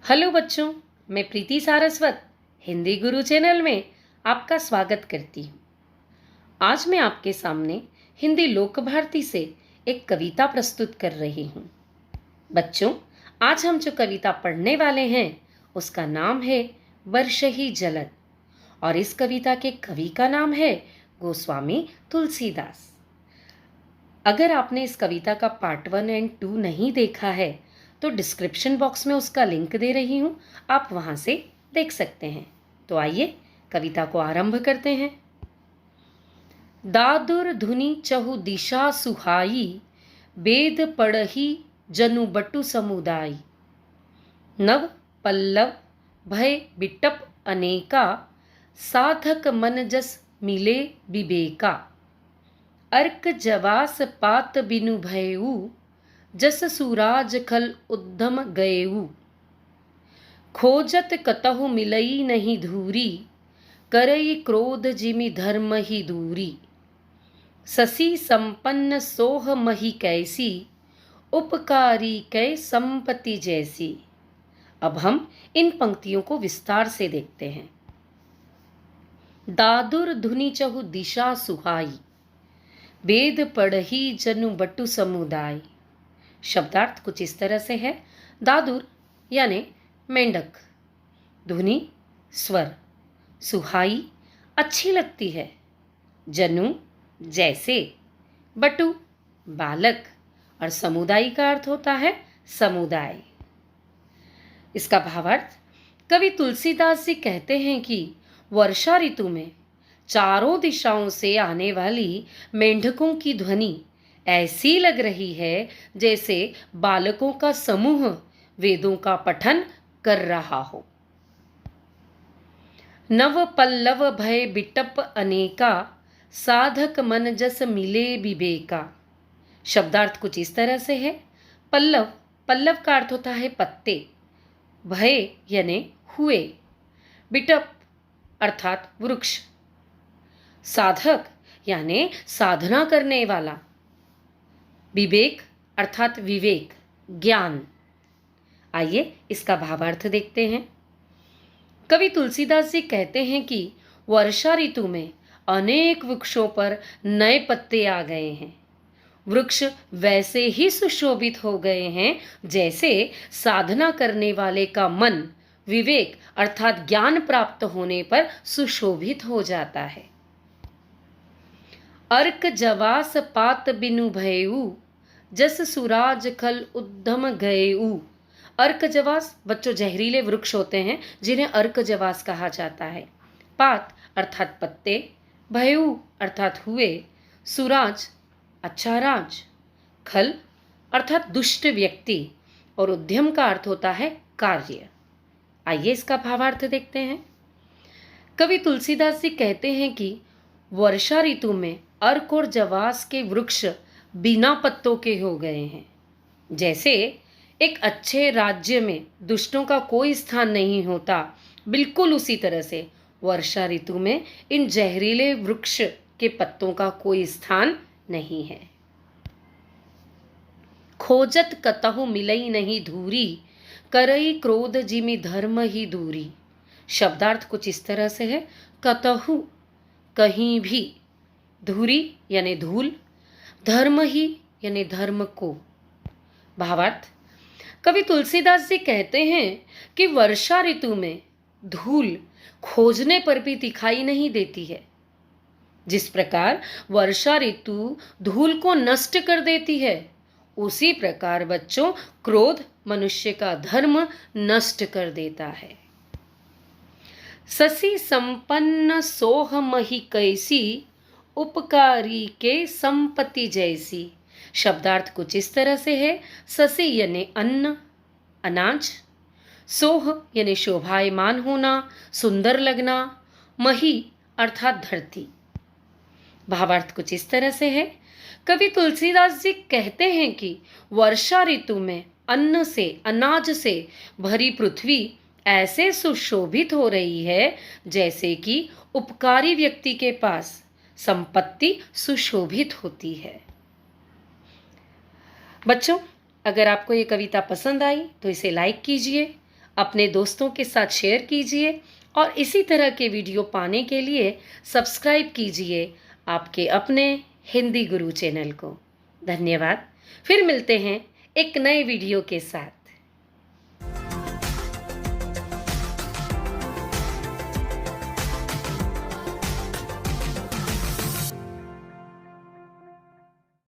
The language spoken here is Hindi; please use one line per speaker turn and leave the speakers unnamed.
हेलो बच्चों, मैं प्रीति सारस्वत हिंदी गुरु चैनल में आपका स्वागत करती हूँ। आज मैं आपके सामने हिंदी लोक भारती से एक कविता प्रस्तुत कर रही हूँ। बच्चों, आज हम जो कविता पढ़ने वाले हैं उसका नाम है वर्षहि जलद और इस कविता के कवि का नाम है गोस्वामी तुलसीदास। अगर आपने इस कविता का पार्ट 1 एंड 2 नहीं देखा है तो डिस्क्रिप्शन बॉक्स में उसका लिंक दे रही हूँ, आप वहाँ से देख सकते हैं। तो आइए कविता को आरंभ करते हैं। दादुर धुनि चहु दिशा सुहाई, वेद पढ़ही जनु बटु समुदाय। नव पल्लव भय बिटप अनेका, साधक मन जस मिले विवेका। अर्क जवास पात बिनु भयऊ, जस सूराज खल उद्यम गएऊ। खोजत कतहु मिलई नहीं धूरी, करई क्रोध जिमि धर्म ही दूरी। ससी संपन्न सोह मही कैसी, उपकारी कै संपत्ति जैसी। अब हम इन पंक्तियों को विस्तार से देखते हैं। दादुर धुनि चहु दिशा सुहाई, वेद पढ़ही जनु बटु समुदाय। शब्दार्थ कुछ इस तरह से है। दादुर यानी मेंढक, धुनि स्वर, सुहाई अच्छी लगती है, जनु जैसे, बटु बालक और समुदाय का अर्थ होता है समुदाय। इसका भावार्थ कवि तुलसीदास जी कहते हैं कि वर्षा ऋतु में चारों दिशाओं से आने वाली मेंढकों की ध्वनि ऐसी लग रही है जैसे बालकों का समूह वेदों का पठन कर रहा हो। नव पल्लव भय बिटप अनेका, साधक मन जस मिले विवेका। शब्दार्थ कुछ इस तरह से है। पल्लव, पल्लव का अर्थ होता है पत्ते, भय यानी हुए, बिटप अर्थात वृक्ष, साधक यानी साधना करने वाला, विवेक अर्थात विवेक, ज्ञान। आइए इसका भावार्थ देखते हैं। कवि तुलसीदास जी कहते हैं कि वर्षा ऋतु में अनेक वृक्षों पर नए पत्ते आ गए हैं। वृक्ष वैसे ही सुशोभित हो गए हैं जैसे साधना करने वाले का मन विवेक अर्थात ज्ञान प्राप्त होने पर सुशोभित हो जाता है। अर्क जवास पात बिनु भयऊ, जस सुराज खल उद्यम गएऊ। अर्क जवास बच्चों जहरीले वृक्ष होते हैं जिन्हें अर्क जवास कहा जाता है। पात अर्थात पत्ते, भयऊ अर्थात हुए, सुराज अच्छा राज, खल अर्थात दुष्ट व्यक्ति और उद्यम का अर्थ होता है कार्य। आइए इसका भावार्थ देखते हैं। कवि तुलसीदास जी कहते हैं कि वर्षा ऋतु में अर्क और जवास के वृक्ष बिना पत्तों के हो गए हैं। जैसे एक अच्छे राज्य में दुष्टों का कोई स्थान नहीं होता, बिल्कुल उसी तरह से वर्षा ऋतु में इन जहरीले वृक्ष के पत्तों का कोई स्थान नहीं है। खोजत कतहु मिलई नहीं धूरी, करई क्रोध जिमि धर्म ही दूरी। शब्दार्थ कुछ इस तरह से है। कतहु कहीं भी, धूरी यानी धूल, धर्म ही यानी धर्म को। भावार्थ कवि तुलसीदास जी कहते हैं कि वर्षा ऋतु में धूल खोजने पर भी दिखाई नहीं देती है। जिस प्रकार वर्षा ऋतु धूल को नष्ट कर देती है, उसी प्रकार बच्चों क्रोध मनुष्य का धर्म नष्ट कर देता है। ससी संपन्न सोह मही कैसी, उपकारी के संपत्ति जैसी। शब्दार्थ कुछ इस तरह से है। ससी यानी अन्न, अनाज, सोह यानी शोभायमान होना, सुंदर लगना, मही अर्थात धरती। भावार्थ कुछ इस तरह से है। कवि तुलसीदास जी कहते हैं कि वर्षा ऋतु में अन्न से, अनाज से भरी पृथ्वी ऐसे सुशोभित हो रही है जैसे कि उपकारी व्यक्ति के पास संपत्ति सुशोभित होती है। बच्चों, अगर आपको ये कविता पसंद आई तो इसे लाइक कीजिए, अपने दोस्तों के साथ शेयर कीजिए और इसी तरह के वीडियो पाने के लिए सब्सक्राइब कीजिए आपके अपने हिंदी गुरु चैनल को। धन्यवाद। फिर मिलते हैं एक नए वीडियो के साथ।